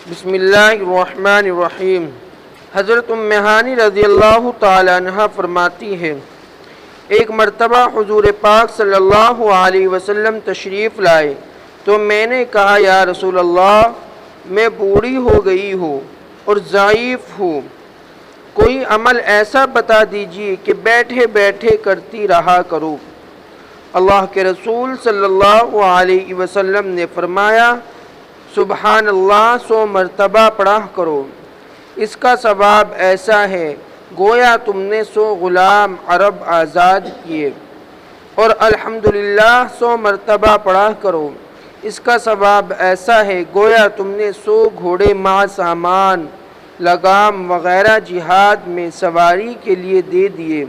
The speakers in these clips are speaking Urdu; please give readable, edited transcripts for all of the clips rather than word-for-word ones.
بسم اللہ الرحمن الرحیم۔ حضرت ام ہانی رضی اللہ تعالی عنہ فرماتی ہے، ایک مرتبہ حضور پاک صلی اللہ علیہ وسلم تشریف لائے تو میں نے کہا یا رسول اللہ، میں بوڑھی ہو گئی ہوں اور ضعیف ہوں، کوئی عمل ایسا بتا دیجیے کہ بیٹھے بیٹھے کرتی رہا کروں۔ اللہ کے رسول صلی اللہ علیہ وسلم نے فرمایا، سبحان اللہ 100 مرتبہ پڑھا کرو، اس کا ثواب ایسا ہے گویا تم نے 100 غلام عرب آزاد کیے، اور الحمدللہ 100 مرتبہ پڑھا کرو، اس کا ثواب ایسا ہے گویا تم نے 100 گھوڑے مع سامان لگام وغیرہ جہاد میں سواری کے لیے دے دیے،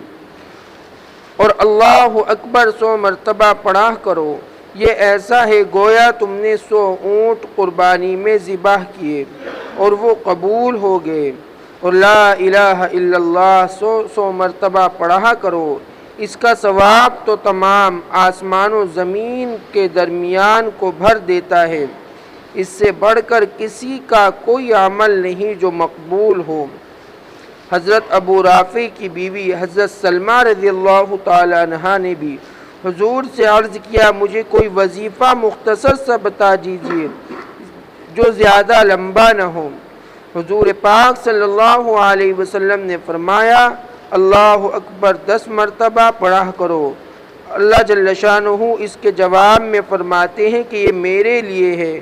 اور اللہ اکبر 100 مرتبہ پڑھا کرو، یہ ایسا ہے گویا تم نے 100 اونٹ قربانی میں ذبح کیے اور وہ قبول ہو گئے، اور لا الہ الا اللہ 100 مرتبہ پڑھا کرو، اس کا ثواب تو تمام آسمان و زمین کے درمیان کو بھر دیتا ہے، اس سے بڑھ کر کسی کا کوئی عمل نہیں جو مقبول ہو۔ حضرت ابو رافع کی بیوی حضرت سلمہ رضی اللہ تعالی عنہ نے بھی حضور سے عرض کیا، مجھے کوئی وظیفہ مختصر سا بتا دیجیے جو زیادہ لمبا نہ ہو۔ حضور پاک صلی اللہ علیہ وسلم نے فرمایا، اللہ اکبر 10 مرتبہ پڑھا کرو۔ اللہ جل شانہ اس کے جواب میں فرماتے ہیں کہ یہ میرے لیے ہے،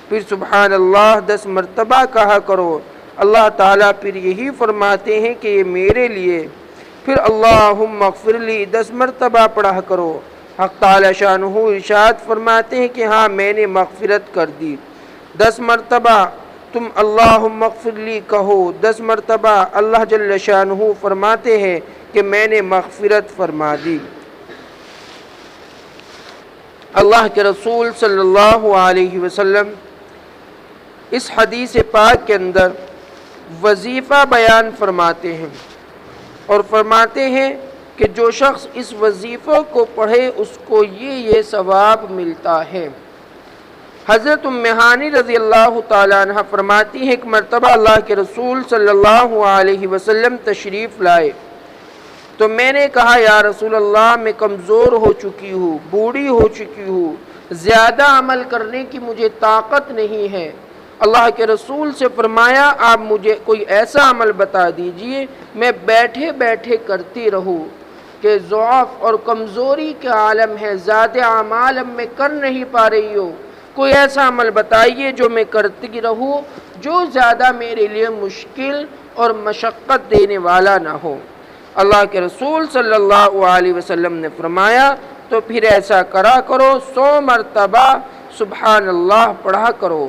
پھر سبحان اللہ 10 مرتبہ کہا کرو۔ اللہ تعالیٰ پھر یہی فرماتے ہیں کہ یہ میرے لیے، پھر اللہم اغفر لی 10 مرتبہ پڑھا کرو۔ حق تعالی شانہ ارشاد فرماتے ہیں کہ ہاں میں نے مغفرت کر دی۔ 10 مرتبہ تم اللہم اغفر لی کہو، 10 مرتبہ اللہ جل شانہ فرماتے ہیں کہ میں نے مغفرت فرما دی۔ اللہ کے رسول صلی اللہ علیہ وسلم اس حدیث پاک کے اندر وظیفہ بیان فرماتے ہیں اور فرماتے ہیں کہ جو شخص اس وظیفہ کو پڑھے اس کو یہ ثواب ملتا ہے۔ حضرت ام ہانی رضی اللہ تعالی عنہ فرماتی ہیں، ایک مرتبہ اللہ کے رسول صلی اللہ علیہ وسلم تشریف لائے تو میں نے کہا یا رسول اللہ، میں کمزور ہو چکی ہوں، بوڑھی ہو چکی ہوں، زیادہ عمل کرنے کی مجھے طاقت نہیں ہے۔ اللہ کے رسول سے فرمایا، آپ مجھے کوئی ایسا عمل بتا دیجئے میں بیٹھے بیٹھے کرتی رہوں، کہ ضعف اور کمزوری کے عالم ہے، زیادہ اعمال میں کر نہیں پا رہی ہو، کوئی ایسا عمل بتائیے جو میں کرتی رہوں، جو زیادہ میرے لیے مشکل اور مشقت دینے والا نہ ہو۔ اللہ کے رسول صلی اللہ علیہ وسلم نے فرمایا، تو پھر ایسا کرا کرو، 100 مرتبہ سبحان اللہ پڑھا کرو،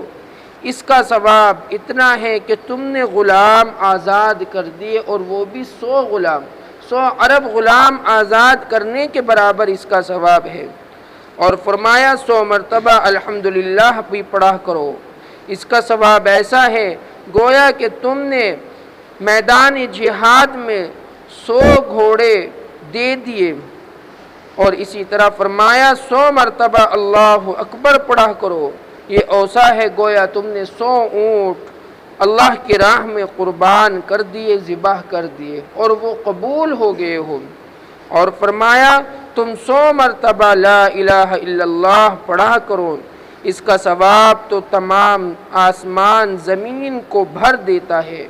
اس کا ثواب اتنا ہے کہ تم نے غلام آزاد کر دیے، اور وہ بھی 100 غلام، 100 عرب غلام آزاد کرنے کے برابر اس کا ثواب ہے۔ اور فرمایا 100 مرتبہ الحمدللہ بھی پڑھا کرو، اس کا ثواب ایسا ہے گویا کہ تم نے میدان جہاد میں 100 گھوڑے دے دیے۔ اور اسی طرح فرمایا 100 مرتبہ اللہ اکبر پڑھا کرو، یہ اوسا ہے گویا تم نے 100 اونٹ اللہ کی راہ میں قربان کر دیے، ذبح کر دیے، اور وہ قبول ہو گئے ہو۔ اور فرمایا تم 100 مرتبہ لا الہ الا اللہ پڑھا کرو، اس کا ثواب تو تمام آسمان زمین کو بھر دیتا ہے،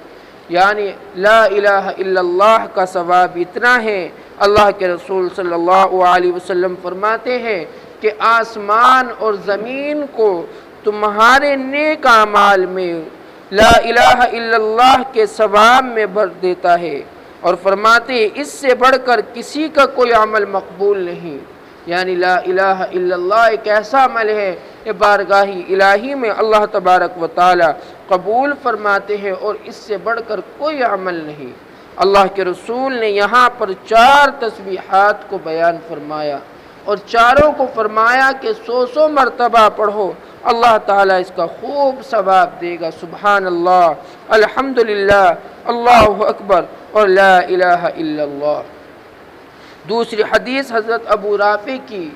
یعنی لا الہ الا اللہ کا ثواب اتنا ہے، اللہ کے رسول صلی اللہ علیہ وسلم فرماتے ہیں کہ آسمان اور زمین کو تمہارے نیک اعمال میں لا الہ الا اللہ کے ثواب میں بھر دیتا ہے، اور فرماتے ہیں اس سے بڑھ کر کسی کا کوئی عمل مقبول نہیں، یعنی لا الہ الا اللہ ایک ایسا عمل ہے کہ بارگاہ الہی میں اللہ تبارک و تعالی قبول فرماتے ہیں، اور اس سے بڑھ کر کوئی عمل نہیں۔ اللہ کے رسول نے یہاں پر 4 تسبیحات کو بیان فرمایا، اور چاروں کو فرمایا کہ 100 مرتبہ پڑھو، اللہ تعالیٰ اس کا خوب ثواب دے گا۔ سبحان اللہ، الحمدللہ، اللہ اکبر، اور لا الہ الا اللہ۔ دوسری حدیث حضرت ابو رافع کی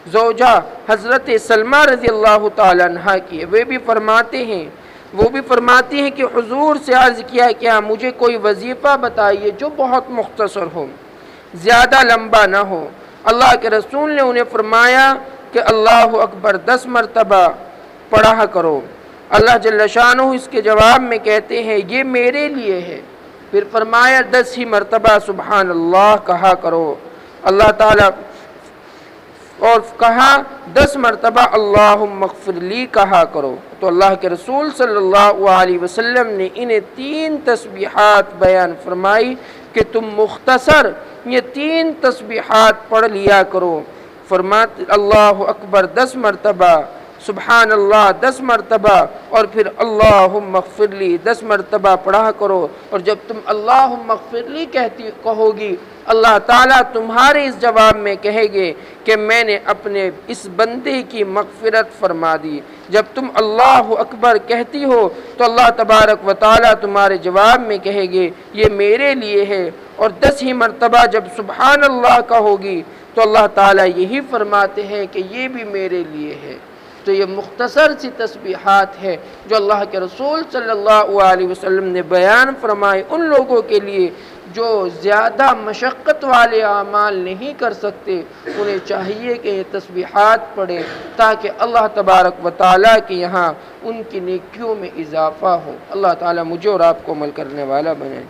زوجہ حضرت سلمہ رضی اللہ تعالی عنہ کی، وہ بھی فرماتے ہیں وہ بھی فرماتی ہیں کہ حضور سے عرض کیا کہ مجھے کوئی وظیفہ بتائیے جو بہت مختصر ہو، زیادہ لمبا نہ ہو۔ اللہ کے رسول نے انہیں فرمایا کہ اللہ اکبر 10 مرتبہ پڑھا کرو۔ اللہ جل شانہ اس کے جواب میں کہتے ہیں یہ میرے لیے ہے۔ پھر فرمایا 10 ہی مرتبہ سبحان اللہ کہا کرو۔ اللہ تعالیٰ اور کہا 10 مرتبہ اللہم اغفر لی کہا کرو۔ تو اللہ کے رسول صلی اللہ علیہ وسلم نے انہیں 3 تسبیحات بیان فرمائی کہ تم مختصر یہ 3 تسبیحات پڑھ لیا کرو۔ فرماتے اللہ اکبر 10 مرتبہ، سبحان اللہ 10 مرتبہ، اور پھر اللہم اغفر لی 10 مرتبہ پڑھا کرو۔ اور جب تم اللہم اغفر لی کہو گی، اللہ تعالیٰ تمہارے اس جواب میں کہے گے کہ میں نے اپنے اس بندے کی مغفرت فرما دی۔ جب تم اللہ اکبر کہتی ہو تو اللہ تبارک و تعالیٰ تمہارے جواب میں کہے گے یہ میرے لیے ہے۔ اور 10 ہی مرتبہ جب سبحان اللہ کہوگی تو اللہ تعالیٰ یہی فرماتے ہیں کہ یہ بھی میرے لیے ہے۔ تو یہ مختصر سی تسبیحات ہے جو اللہ کے رسول صلی اللہ علیہ وسلم نے بیان فرمائے ان لوگوں کے لیے جو زیادہ مشقت والے اعمال نہیں کر سکتے۔ انہیں چاہیے کہ یہ تسبیحات پڑھیں تاکہ اللہ تبارک و تعالیٰ کے یہاں ان کی نیکیوں میں اضافہ ہو۔ اللہ تعالیٰ مجھے اور آپ کو عمل کرنے والا بنائے۔